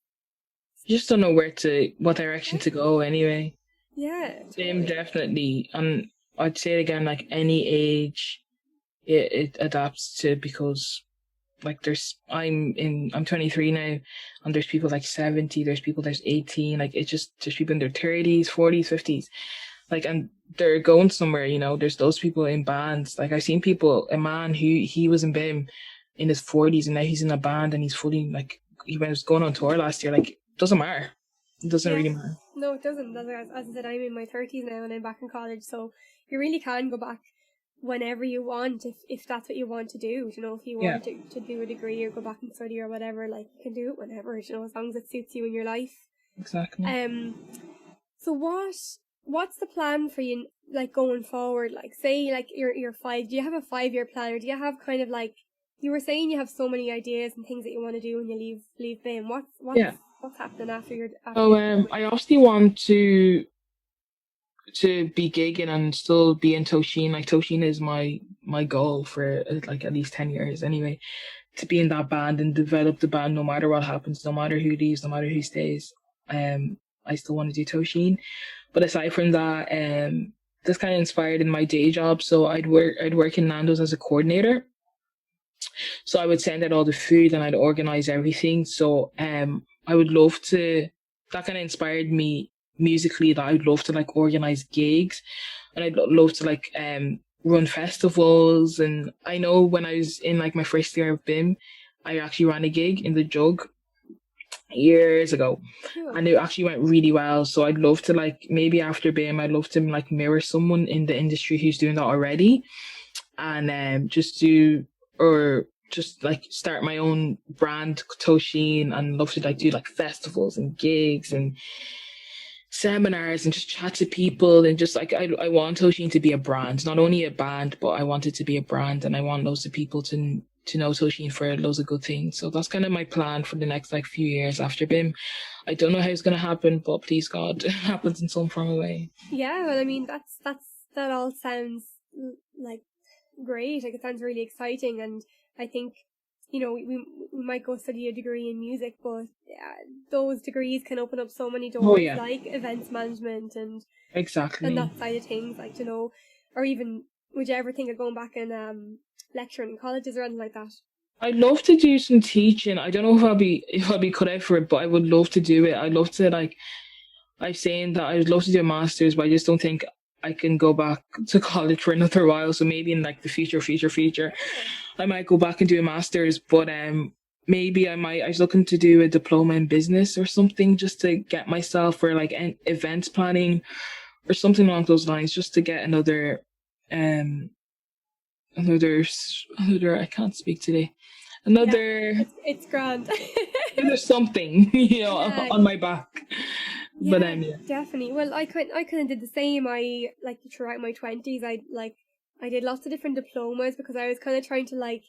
you just don't know what direction to go anyway. Yeah. Totally. Definitely. And I'd say it again, like, any age it adapts to, because like I'm 23 now, and there's people like 70, there's people there's 18, like there's people in their 30s, 40s, 50s, like, and they're going somewhere, you know. There's those people in bands. Like, I've seen a man who he was in BIMM in his 40s and now he's in a band and he's fully, like, he was going on tour last year. Like, it doesn't matter. It doesn't really matter. No, it doesn't. As I said, I'm in my 30s now and I'm back in college, so you really can go back whenever you want, if that's what you want to do. You know, if you want to do a degree or go back and study or whatever, like, you can do it whenever, you know, as long as it suits you in your life. Exactly. So what's the plan for you, like, going forward? Like, say, like, you're 5, do you have a 5-year plan, or do you have kind of, like, you were saying you have so many ideas and things that you want to do when you leave BIMM. What's happening after your I obviously want to be gigging and still be in Toshin. Like, Toshin is my goal for like at least 10 years anyway, to be in that band and develop the band no matter what happens, no matter who leaves, no matter who stays. I still want to do Toshin. But aside from that, this kind of inspired in my day job. So I'd work in Nando's as a coordinator. So I would send out all the food and I'd organize everything. So I would love to that kind of inspired me musically, that I'd love to like organize gigs, and I'd love to like run festivals. And I know when I was in like my first year of BIMM, I actually ran a gig in the Jug years ago, Cool. and it actually went really well. So I'd love to like, maybe after BIMM, I'd love to like mirror someone in the industry who's doing that already, and just like start my own brand, Toshín, and love to like do like festivals and gigs and seminars and just chat to people. And just like I want Toshín to be a brand, not only a band, but I want it to be a brand, and I want loads of people to know Toshín for loads of good things. So that's kind of my plan for the next like few years after BIMM. I don't know how it's gonna happen, but please God, it happens in some form of way. Yeah, well, I mean, that all sounds like great. Like, it sounds really exciting, and I think, you know, we might go study a degree in music, but those degrees can open up so many doors, like events management and exactly that side of things, like, you know, or even would you ever think of going back and lecturing in colleges or anything like that? I'd love to do some teaching. I don't know if I'll be cut out for it, but I would love to do it. I'd love to like, I'm saying that I'd love to do a master's, but I just don't think I can go back to college for another while. So maybe in like the future, I might go back and do a master's. But maybe I was looking to do a diploma in business or something, just to get myself for like events planning or something along those lines, just to get another I can't speak today. It's grand. There's something, on my back. Yeah, But definitely. Well, I kind of did the same. I like throughout my 20s, I did lots of different diplomas because I was kind of trying to like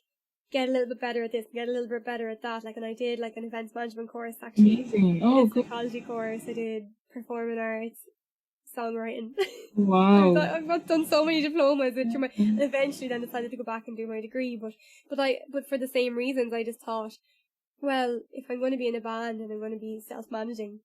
get a little bit better at this, get a little bit better at that. Like, and I did like an events management course actually. Amazing. Oh, good. Psychology course. I did performing arts, songwriting. Wow. I've done so many diplomas, which eventually then decided to go back and do my degree. But for the same reasons, I just thought, well, if I'm going to be in a band and I'm going to be self-managing,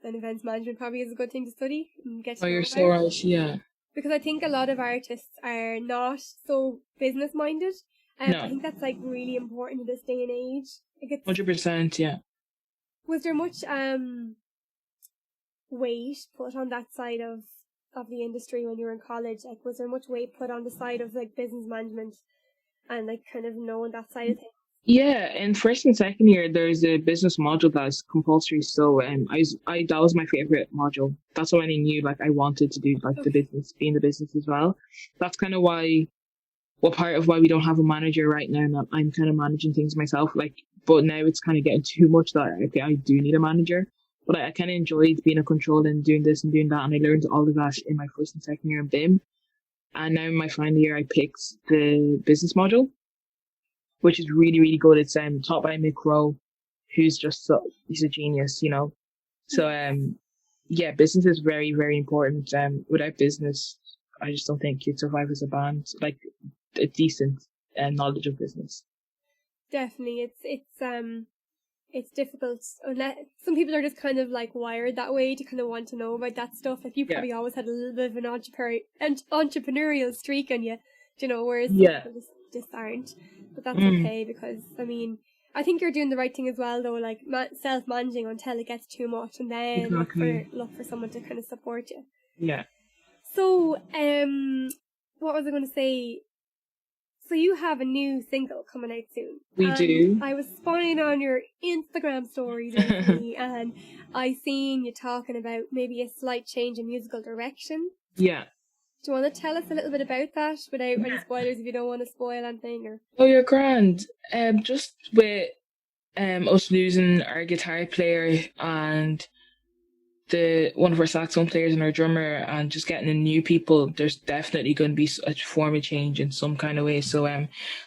then events management probably is a good thing to study and get to know you're about. so right, yeah. Because I think a lot of artists are not so business minded. No. I think that's like really important in this day and age. Like, 100%, yeah. Was there much weight put on that side of the industry when you were in college? Like, was there much weight put on the side of like business management and like kind of knowing that side of things? Yeah, in first and second year, there's a business module that's compulsory. So, I that was my favorite module. That's when I knew like I wanted to do like the business, be in the business as well. That's kind of part of why we don't have a manager right now. And I'm kind of managing things myself. Like, but now it's kind of getting too much that okay, I do need a manager. But I kind of enjoyed being in control and doing this and doing that, and I learned all of that in my first and second year in BIMM. And now in my final year, I picked the business module, which is really, really good. It's taught by Mick Rowe, who's he's a genius, So yeah, business is very, very important. Without business, I just don't think you'd survive as a band. Like a decent knowledge of business. Definitely, it's difficult. Some people are just kind of like wired that way to kind of want to know about that stuff. Like, you probably always had a little bit of an entrepreneurial streak on you, whereas some people just aren't. But that's okay, because I mean, I think you're doing the right thing as well, though. Like, self-managing until it gets too much, and then look for someone to kind of support you. Yeah. So, what was I going to say? So you have a new single coming out soon. We do. I was spying on your Instagram stories recently, and I seen you talking about maybe a slight change in musical direction. Yeah. Do you want to tell us a little bit about that without any spoilers, if you don't want to spoil anything? Or? Oh, you're grand. Just with us losing our guitar player and one of our saxophone players and our drummer, and just getting in new people, there's definitely going to be a form of change in some kind of way. So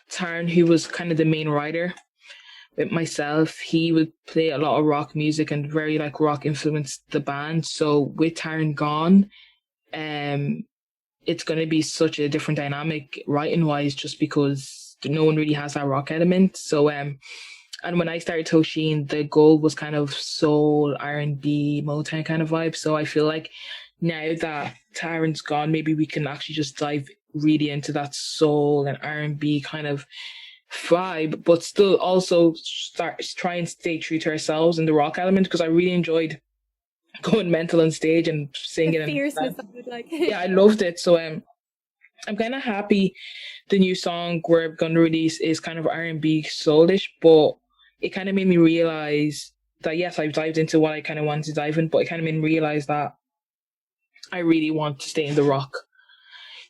Taran, who was kind of the main writer with myself, he would play a lot of rock music and very like rock influenced the band. So with Taran gone, it's going to be such a different dynamic writing wise, just because no one really has that rock element. So and when I started Toshín, the goal was kind of soul, R&B, Motown kind of vibe. So I feel like now that Taran's gone, maybe we can actually just dive really into that soul and R&B kind of vibe, but still also try and stay true to ourselves in the rock element, because I really enjoyed going mental on stage and singing. The fierceness of it, like. Yeah, I loved it. So I'm kind of happy the new song we're going to release is kind of R&B soulish, but it kind of made me realize that, yes, I've dived into what I kind of wanted to dive in, but it kind of made me realize that I really want to stay in the rock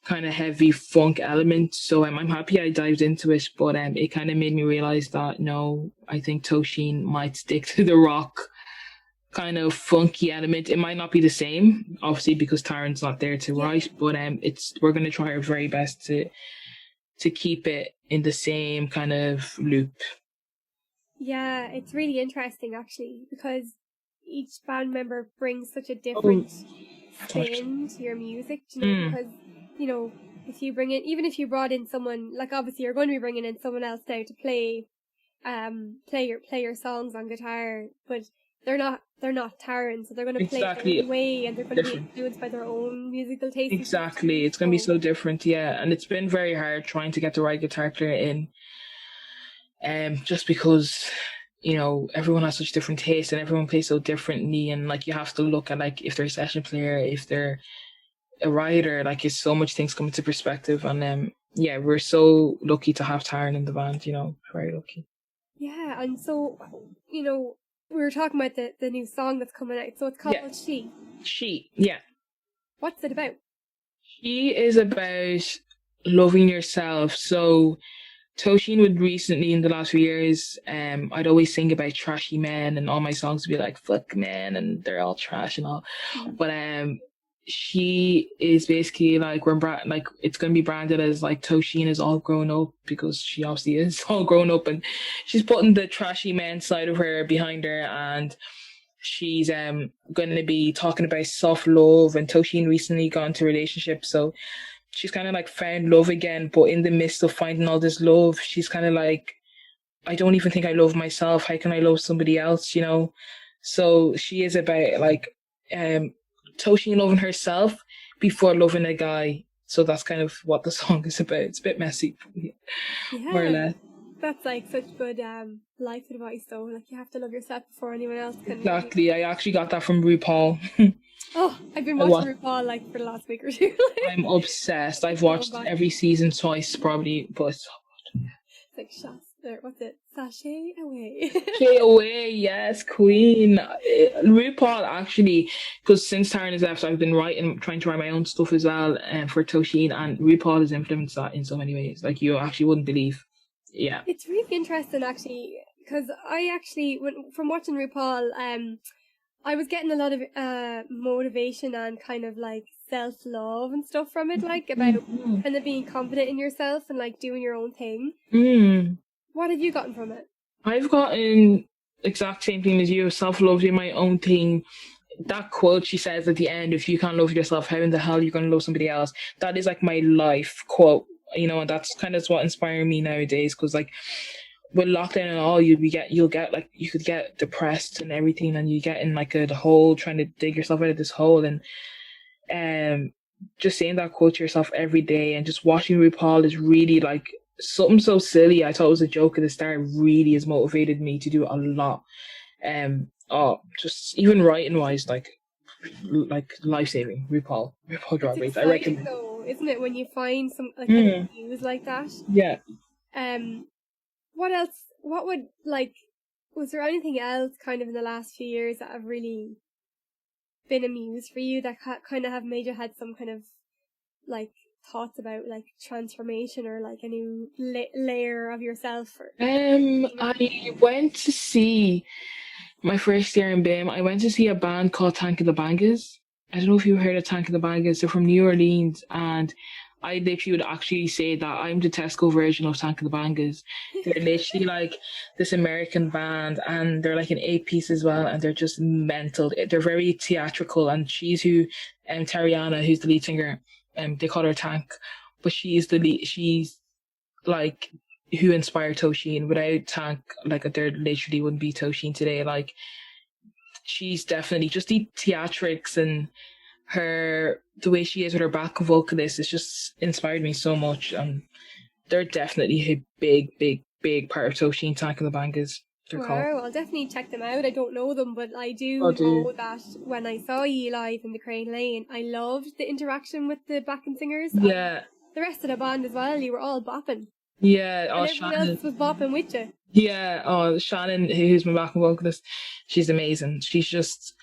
kind of heavy funk element. So I'm happy I dived into it, but it kind of made me realize that, no, I think Toshín might stick to the rock kind of funky element. It might not be the same, obviously, because Taran's not there to write, but we're going to try our very best to keep it in the same kind of loop. Yeah, it's really interesting actually, because each band member brings such a different spin to your music, you know, because, you know, if you bring in, even if you brought in someone, like obviously you're going to be bringing in someone else now to play your songs on guitar, but they're not Taran, so they're going to play it their own way, and they're going to be influenced by their own musical taste. Exactly, it's going to be so different, yeah. And it's been very hard trying to get the right guitar player in, just because, you know, everyone has such different tastes and everyone plays so differently, and like you have to look at like if they're a session player, if they're a writer, like it's so much things come into perspective. And yeah, we're so lucky to have Taran in the band, you know, very lucky. Yeah, and so, you know, we were talking about the new song that's coming out, so it's called She. She, yeah. What's it about? She is about loving yourself. So Toshín would recently, in the last few years, I'd always sing about trashy men, and all my songs would be like, fuck men, and they're all trash and all. But she is basically like, it's going to be branded as like Toshín is all grown up, because she obviously is all grown up, and she's putting the trashy men side of her behind her, and she's going to be talking about self-love. And Toshín recently got into a relationship, so she's kind of like found love again, but in the midst of finding all this love, she's kind of like, I don't even think I love myself. How can I love somebody else, you know? So she is about like Toshín loving herself before loving a guy. So that's kind of what the song is about. It's a bit messy, more or less. That's like such good life advice though. Like you have to love yourself before anyone else can. Exactly. I actually got that from RuPaul. Oh, I've been watching RuPaul like for the last week or two. I'm obsessed. I've watched every season twice probably, but it's so good. It's like shots there. What's it? Sashay Away. Sashay Away, yes, Queen. RuPaul actually, because since Taran has left, I've been trying to write my own stuff as well, for Toshín, and RuPaul has influenced that in so many ways. Like you actually wouldn't believe. Yeah. It's really interesting actually, because I actually, from watching RuPaul, I was getting a lot of motivation and kind of like self-love and stuff from it, like about kind of being confident in yourself and like doing your own thing. What have you gotten from it? I've gotten exact same thing as you, self-love, doing my own thing. That quote she says at the end, if you can't love yourself, how in the hell are you going to love somebody else? That is like my life quote, you know, and that's kind of what's inspiring me nowadays, because like with lockdown and all, you could get depressed and everything, and you get in like a hole trying to dig yourself out of this hole. And just saying that quote to yourself every day, and just watching RuPaul is really like something so silly. I thought it was a joke at the start, really has motivated me to do a lot. Just even writing wise, like life-saving. RuPaul Drag Race, I recommend. Though, isn't it, when you find some like kind of news like that? Yeah. What else? What would, like, was there anything else kind of in the last few years that have really been a muse for you, that kind of have made you had some kind of like thoughts about like transformation or like a new layer of yourself? I went to see my first year in BIMM. I went to see a band called Tank of the Bangas. I don't know if you heard of Tank of the Bangas. They're from New Orleans, and I literally would actually say that I'm the Tesco version of Tank of the Bangas. They're literally like this American band, and they're like an 8-piece as well, and they're just mental. They're very theatrical, and she's Tariana, who's the lead singer, they call her Tank, but she's like who inspired Toshín. Without Tank, like there literally wouldn't be Toshín today. Like she's definitely just the theatrics, and the way she is with her back vocalist, it's just inspired me so much. And they're definitely a big part of Toshín, Tank of the Bangas. they're called. Wow, I'll definitely check them out. I don't know them, but I do Oh, do know you? that when I saw you live in the Crane Lane, I loved the interaction with the backing singers. Yeah. And the rest of the band as well. You were all bopping. Yeah. And Oh, everyone Shannon. else was bopping with you. Yeah. Oh, Shannon, who's my backing vocalist, she's amazing. She's just.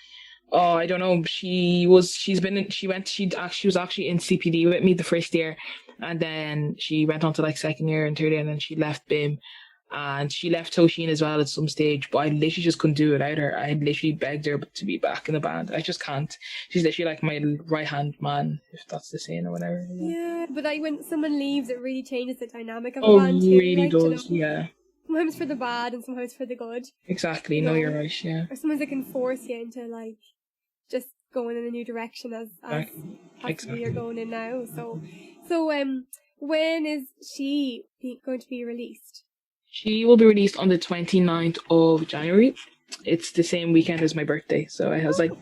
Oh, I don't know. She was actually in CPD with me the first year, and then she went on to like second year and third year, and then she left BIMM, and she left Toshín as well at some stage. But I literally just couldn't do it without her. I literally begged her to be back in the band. I just can't. She's literally like my right hand man, if that's the saying or whatever. Yeah, but when someone leaves, it really changes the dynamic of the Oh, band it too. really like, does. you know, Yeah. sometimes for the bad and sometimes for the good. Exactly. You No, know? you're right. Yeah. Or sometimes it can force you into like just going in a new direction as possibly you're going in now. So when is she going to be released? She will be released on the 29th of January. It's the same weekend as my birthday, so I was like,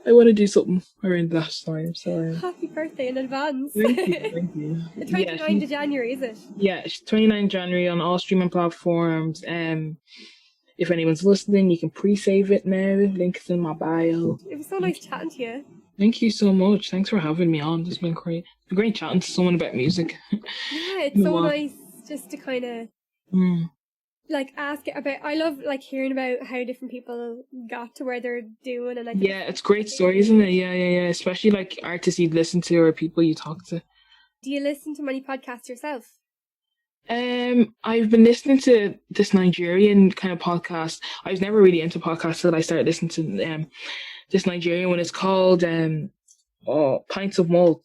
I want to do something around that time. So happy birthday in advance. Thank you. The 29th of January, is it? Yeah, it's 29th January on all streaming platforms. If anyone's listening, you can pre-save it now. Link's in my bio. It was so nice chatting to you. Thank you so much. Thanks for having me on. It's been great. It's been great chatting to someone about music. Yeah, it's so nice just to kind of like ask it about. I love like hearing about how different people got to where they're doing, and like yeah, it's great story, isn't it? Yeah. Especially like artists you listen to or people you talk to. Do you listen to many podcasts yourself? I've been listening to this Nigerian kind of podcast. I was never really into podcasts till I started listening to this Nigerian one. It's called Pints of Malt.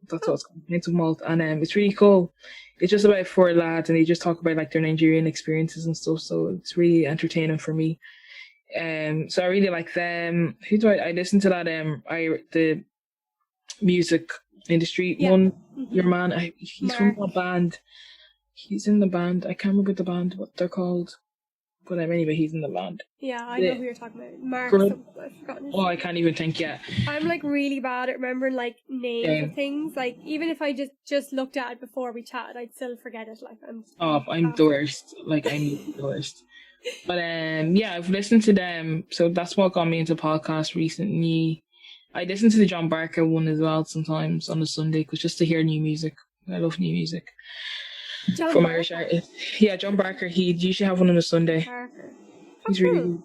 That's what it's called, Pints of Malt, and it's really cool. It's just about four lads, and they just talk about like their Nigerian experiences and stuff. So it's really entertaining for me. So I really like them. Who do I listen to that? The music industry one. Mm-hmm. Your man. He's from a band. He's in the band. I can't remember the band, what they're called. But anyway, he's in the band. Yeah, I know who you're talking about. Mark. I've forgotten his name. I can't even think yet. I'm like really bad at remembering like names of things. Like even if I just looked at it before we chatted, I'd still forget it. Like I'm the worst. Like I'm the worst. But yeah, I've listened to them. So that's what got me into podcasts recently. I listen to the John Barker one as well sometimes on a Sunday, just to hear new music. I love new music. From Irish artists. Yeah, John Barker. He'd usually have one on a Sunday. Barker. He's really good.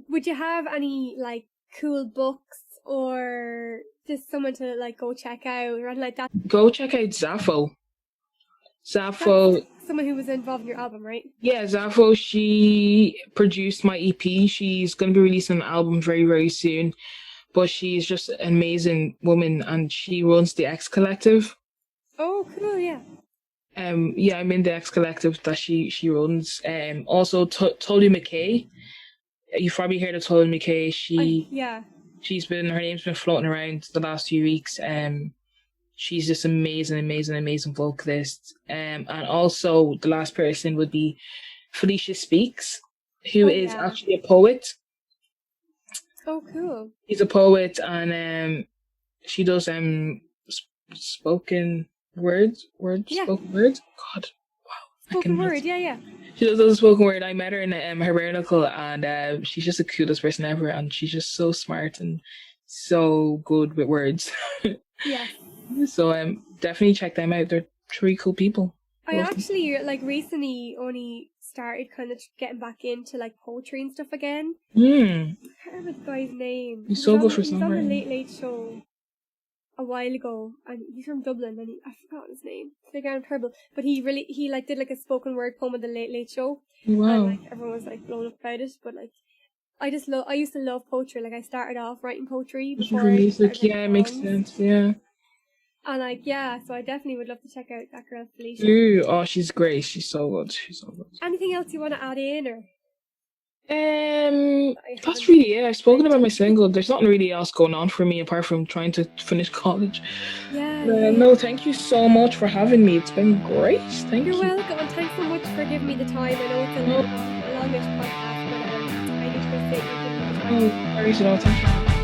Would you have any like cool books or just someone to like go check out or anything like that? Go check out Zapho. Zapho. That's someone who was involved in your album, right? Yeah, Zapho. She produced my EP. She's going to be releasing an album very, very soon. But she's just an amazing woman, and she runs the X Collective. Oh, cool! Yeah. Yeah, I'm in the X Collective that she runs. Also, Tolu McKay. You've probably heard of Tolu McKay. Her name's been floating around the last few weeks. She's just amazing vocalist. And also the last person would be Felicia Speaks, who is actually a poet. Oh, cool. She's a poet, and she does spoken words. Spoken words. God, wow. Spoken word, yeah. She does a spoken word. I met her in Hibernacle, and she's just the coolest person ever, and she's just so smart and so good with words. Yeah. So definitely check them out. They're three cool people. I actually like recently only started kind of getting back into like poetry and stuff again. I can't remember the guy's name. He's so good for songwriting. He was on the Late Late Show a while ago, and he's from Dublin, and I forgot his name. I'm terrible, but he like did like a spoken word poem on the Late Late Show. Wow. And like everyone was like blown up about it, but like I used to love poetry. Like I started off writing poetry before music. Yeah, it makes sense. Yeah. And like so I definitely would love to check out that girl Felicia. Ooh, oh, she's great. She's so good. Anything else you want to add in, or? That's really it. I've spoken about my single. There's nothing really else going on for me apart from trying to finish college. Yeah. No, thank you so much for having me. It's been great. Thank you. You're welcome, and thanks so much for giving me the time. I know it's a longish podcast, but I do appreciate you giving me the time. Thank you.